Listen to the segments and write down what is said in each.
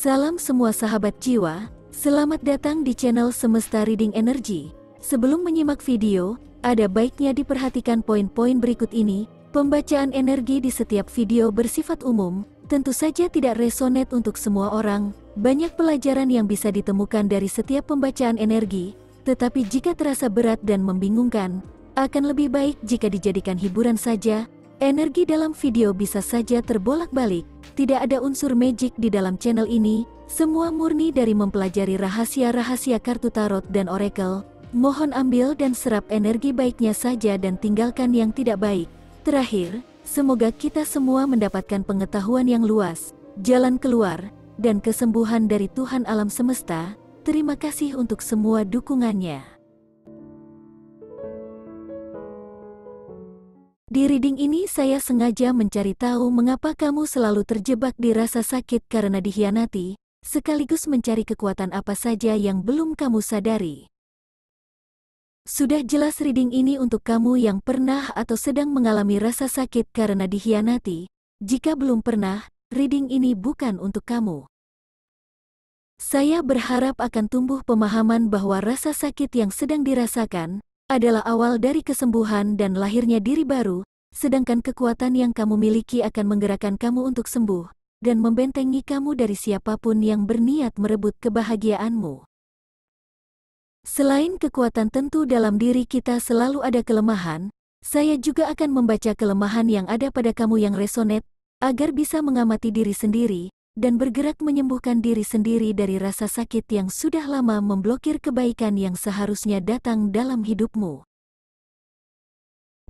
Salam semua sahabat jiwa, selamat datang di channel Semesta Reading Energy. Sebelum menyimak video, ada baiknya diperhatikan poin-poin berikut ini. Pembacaan energi di setiap video bersifat umum, tentu saja tidak resonate untuk semua orang. Banyak pelajaran yang bisa ditemukan dari setiap pembacaan energi, tetapi jika terasa berat dan membingungkan, akan lebih baik jika dijadikan hiburan saja. Energi dalam video bisa saja terbolak-balik, tidak ada unsur magic di dalam channel ini, semua murni dari mempelajari rahasia-rahasia kartu tarot dan oracle. Mohon ambil dan serap energi baiknya saja dan tinggalkan yang tidak baik. Terakhir, semoga kita semua mendapatkan pengetahuan yang luas, jalan keluar, dan kesembuhan dari Tuhan alam semesta. Terima kasih untuk semua dukungannya. Di reading ini saya sengaja mencari tahu mengapa kamu selalu terjebak di rasa sakit karena dikhianati, sekaligus mencari kekuatan apa saja yang belum kamu sadari. Sudah jelas reading ini untuk kamu yang pernah atau sedang mengalami rasa sakit karena dikhianati. Jika belum pernah, reading ini bukan untuk kamu. Saya berharap akan tumbuh pemahaman bahwa rasa sakit yang sedang dirasakan adalah awal dari kesembuhan dan lahirnya diri baru, sedangkan kekuatan yang kamu miliki akan menggerakkan kamu untuk sembuh dan membentengi kamu dari siapapun yang berniat merebut kebahagiaanmu. Selain kekuatan, tentu dalam diri kita selalu ada kelemahan. Saya juga akan membaca kelemahan yang ada pada kamu yang resonate, agar bisa mengamati diri sendiri dan bergerak menyembuhkan diri sendiri dari rasa sakit yang sudah lama memblokir kebaikan yang seharusnya datang dalam hidupmu.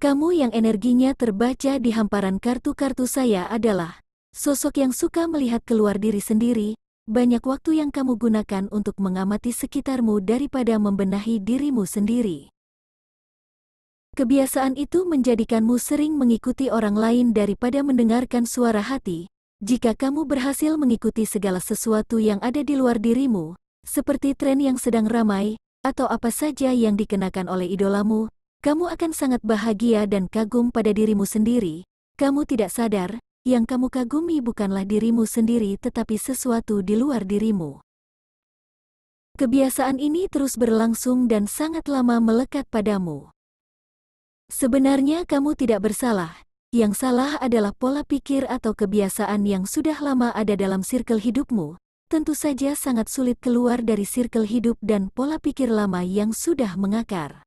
Kamu yang energinya terbaca di hamparan kartu-kartu saya adalah sosok yang suka melihat keluar diri sendiri. Banyak waktu yang kamu gunakan untuk mengamati sekitarmu daripada membenahi dirimu sendiri. Kebiasaan itu menjadikanmu sering mengikuti orang lain daripada mendengarkan suara hati. Jika kamu berhasil mengikuti segala sesuatu yang ada di luar dirimu, seperti tren yang sedang ramai, atau apa saja yang dikenakan oleh idolamu, kamu akan sangat bahagia dan kagum pada dirimu sendiri. Kamu tidak sadar, yang kamu kagumi bukanlah dirimu sendiri tetapi sesuatu di luar dirimu. Kebiasaan ini terus berlangsung dan sangat lama melekat padamu. Sebenarnya kamu tidak bersalah. Yang salah adalah pola pikir atau kebiasaan yang sudah lama ada dalam sirkel hidupmu. Tentu saja sangat sulit keluar dari sirkel hidup dan pola pikir lama yang sudah mengakar.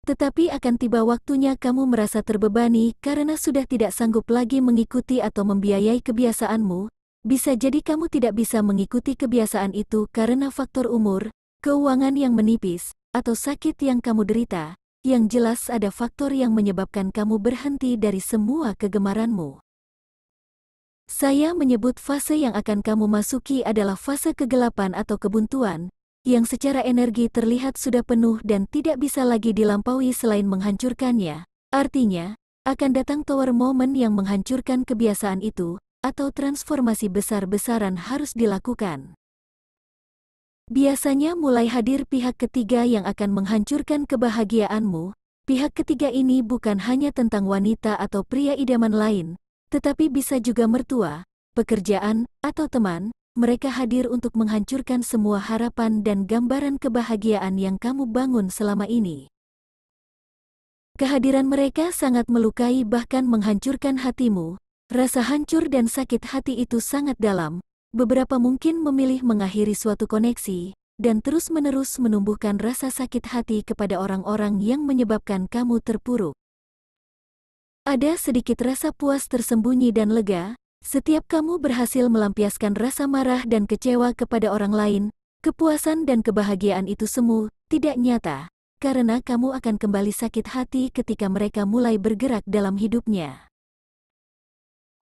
Tetapi akan tiba waktunya kamu merasa terbebani karena sudah tidak sanggup lagi mengikuti atau membiayai kebiasaanmu. Bisa jadi kamu tidak bisa mengikuti kebiasaan itu karena faktor umur, keuangan yang menipis, atau sakit yang kamu derita. Yang jelas ada faktor yang menyebabkan kamu berhenti dari semua kegemaranmu. Saya menyebut fase yang akan kamu masuki adalah fase kegelapan atau kebuntuan, yang secara energi terlihat sudah penuh dan tidak bisa lagi dilampaui selain menghancurkannya. Artinya, akan datang tower moment yang menghancurkan kebiasaan itu, atau transformasi besar-besaran harus dilakukan. Biasanya mulai hadir pihak ketiga yang akan menghancurkan kebahagiaanmu. Pihak ketiga ini bukan hanya tentang wanita atau pria idaman lain, tetapi bisa juga mertua, pekerjaan, atau teman. Mereka hadir untuk menghancurkan semua harapan dan gambaran kebahagiaan yang kamu bangun selama ini. Kehadiran mereka sangat melukai bahkan menghancurkan hatimu. Rasa hancur dan sakit hati itu sangat dalam. Beberapa mungkin memilih mengakhiri suatu koneksi, dan terus-menerus menumbuhkan rasa sakit hati kepada orang-orang yang menyebabkan kamu terpuruk. Ada sedikit rasa puas tersembunyi dan lega, setiap kamu berhasil melampiaskan rasa marah dan kecewa kepada orang lain. Kepuasan dan kebahagiaan itu semu, tidak nyata, karena kamu akan kembali sakit hati ketika mereka mulai bergerak dalam hidupnya.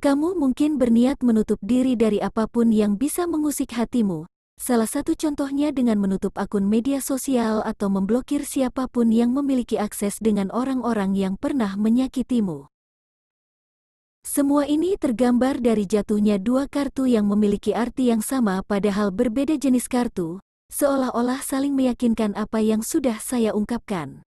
Kamu mungkin berniat menutup diri dari apapun yang bisa mengusik hatimu. Salah satu contohnya dengan menutup akun media sosial atau memblokir siapapun yang memiliki akses dengan orang-orang yang pernah menyakitimu. Semua ini tergambar dari jatuhnya dua kartu yang memiliki arti yang sama padahal berbeda jenis kartu, seolah-olah saling meyakinkan apa yang sudah saya ungkapkan.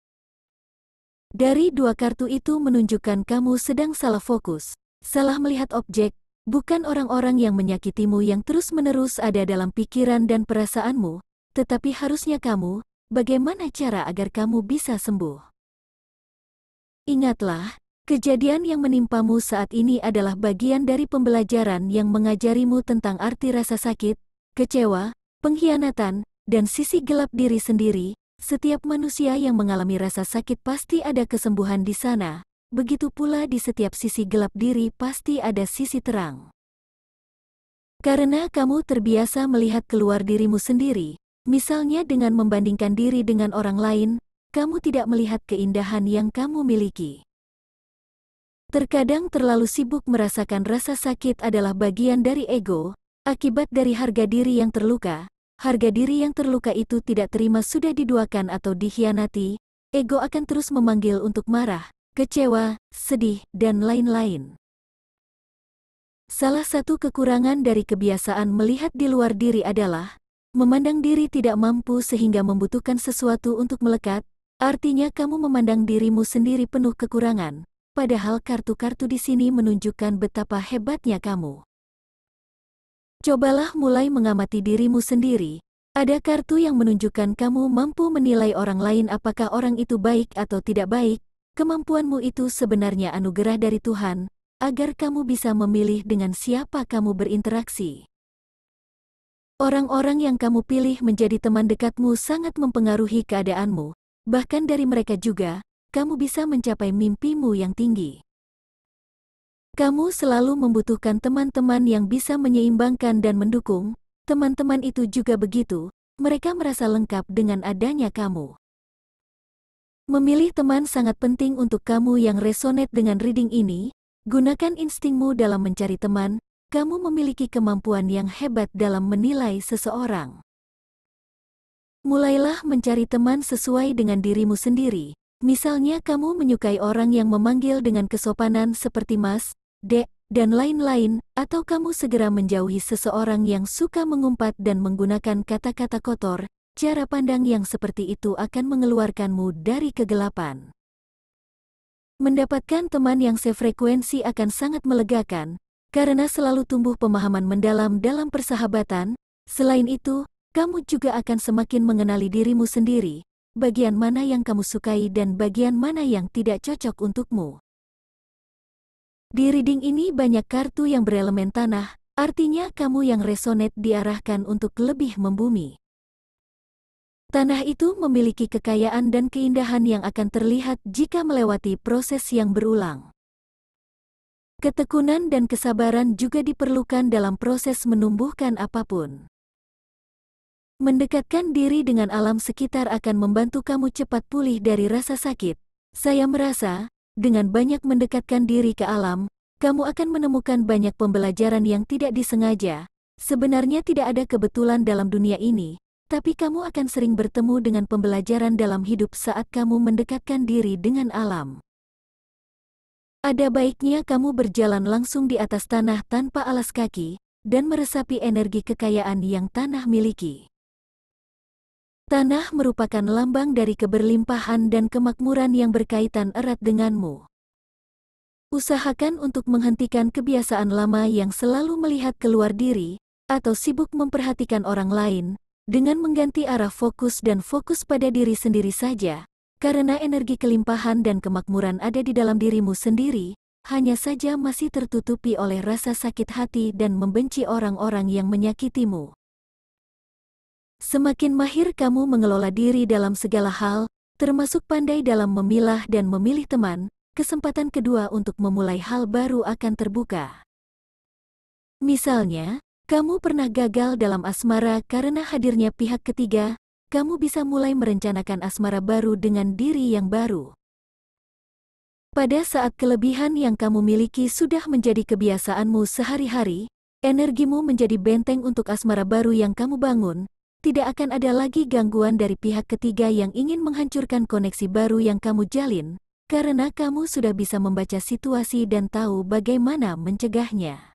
Dari dua kartu itu menunjukkan kamu sedang salah fokus. Salah melihat objek, Bukan orang-orang yang menyakitimu yang terus-menerus ada dalam pikiran dan perasaanmu, tetapi harusnya kamu, bagaimana cara agar kamu bisa sembuh. Ingatlah, kejadian yang menimpamu saat ini adalah bagian dari pembelajaran yang mengajarimu tentang arti rasa sakit, kecewa, pengkhianatan, dan sisi gelap diri sendiri. Setiap manusia yang mengalami rasa sakit pasti ada kesembuhan di sana. Begitu pula di setiap sisi gelap diri pasti ada sisi terang. Karena kamu terbiasa melihat keluar dirimu sendiri, misalnya dengan membandingkan diri dengan orang lain, kamu tidak melihat keindahan yang kamu miliki. Terkadang terlalu sibuk merasakan rasa sakit adalah bagian dari ego, akibat dari harga diri yang terluka. Harga diri yang terluka itu tidak terima sudah diduakan atau dikhianati, ego akan terus memanggil untuk marah, kecewa, sedih, dan lain-lain. Salah satu kekurangan dari kebiasaan melihat di luar diri adalah memandang diri tidak mampu sehingga membutuhkan sesuatu untuk melekat, artinya kamu memandang dirimu sendiri penuh kekurangan, padahal kartu-kartu di sini menunjukkan betapa hebatnya kamu. Cobalah mulai mengamati dirimu sendiri. Ada kartu yang menunjukkan kamu mampu menilai orang lain apakah orang itu baik atau tidak baik. Kemampuanmu itu sebenarnya anugerah dari Tuhan, agar kamu bisa memilih dengan siapa kamu berinteraksi. Orang-orang yang kamu pilih menjadi teman dekatmu sangat mempengaruhi keadaanmu, bahkan dari mereka juga, kamu bisa mencapai mimpimu yang tinggi. Kamu selalu membutuhkan teman-teman yang bisa menyeimbangkan dan mendukung, teman-teman itu juga begitu, mereka merasa lengkap dengan adanya kamu. Memilih teman sangat penting untuk kamu yang resonate dengan reading ini. Gunakan instingmu dalam mencari teman. Kamu memiliki kemampuan yang hebat dalam menilai seseorang. Mulailah mencari teman sesuai dengan dirimu sendiri. Misalnya kamu menyukai orang yang memanggil dengan kesopanan seperti Mas, Dek, dan lain-lain, atau kamu segera menjauhi seseorang yang suka mengumpat dan menggunakan kata-kata kotor. Cara pandang yang seperti itu akan mengeluarkanmu dari kegelapan. Mendapatkan teman yang sefrekuensi akan sangat melegakan, karena selalu tumbuh pemahaman mendalam dalam persahabatan. Selain itu, kamu juga akan semakin mengenali dirimu sendiri, bagian mana yang kamu sukai dan bagian mana yang tidak cocok untukmu. Di reading ini banyak kartu yang berelemen tanah, artinya kamu yang resonate diarahkan untuk lebih membumi. Tanah itu memiliki kekayaan dan keindahan yang akan terlihat jika melewati proses yang berulang. Ketekunan dan kesabaran juga diperlukan dalam proses menumbuhkan apapun. Mendekatkan diri dengan alam sekitar akan membantu kamu cepat pulih dari rasa sakit. Saya merasa, dengan banyak mendekatkan diri ke alam, kamu akan menemukan banyak pembelajaran yang tidak disengaja. Sebenarnya tidak ada kebetulan dalam dunia ini, tapi kamu akan sering bertemu dengan pembelajaran dalam hidup saat kamu mendekatkan diri dengan alam. Ada baiknya kamu berjalan langsung di atas tanah tanpa alas kaki, dan meresapi energi kekayaan yang tanah miliki. Tanah merupakan lambang dari keberlimpahan dan kemakmuran yang berkaitan erat denganmu. Usahakan untuk menghentikan kebiasaan lama yang selalu melihat keluar diri, atau sibuk memperhatikan orang lain, dengan mengganti arah fokus dan fokus pada diri sendiri saja, karena energi kelimpahan dan kemakmuran ada di dalam dirimu sendiri, hanya saja masih tertutupi oleh rasa sakit hati dan membenci orang-orang yang menyakitimu. Semakin mahir kamu mengelola diri dalam segala hal, termasuk pandai dalam memilah dan memilih teman, kesempatan kedua untuk memulai hal baru akan terbuka. Misalnya, kamu pernah gagal dalam asmara karena hadirnya pihak ketiga, kamu bisa mulai merencanakan asmara baru dengan diri yang baru. Pada saat kelebihan yang kamu miliki sudah menjadi kebiasaanmu sehari-hari, energimu menjadi benteng untuk asmara baru yang kamu bangun, tidak akan ada lagi gangguan dari pihak ketiga yang ingin menghancurkan koneksi baru yang kamu jalin, karena kamu sudah bisa membaca situasi dan tahu bagaimana mencegahnya.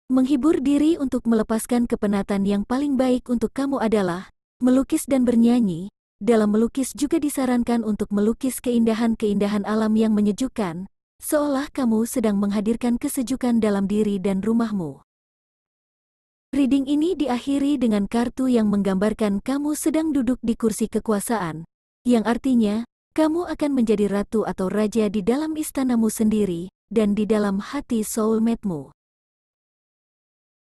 Menghibur diri untuk melepaskan kepenatan yang paling baik untuk kamu adalah melukis dan bernyanyi. Dalam melukis juga disarankan untuk melukis keindahan-keindahan alam yang menyejukkan, seolah kamu sedang menghadirkan kesejukan dalam diri dan rumahmu. Reading ini diakhiri dengan kartu yang menggambarkan kamu sedang duduk di kursi kekuasaan, yang artinya, kamu akan menjadi ratu atau raja di dalam istanamu sendiri, dan di dalam hati soulmate-mu.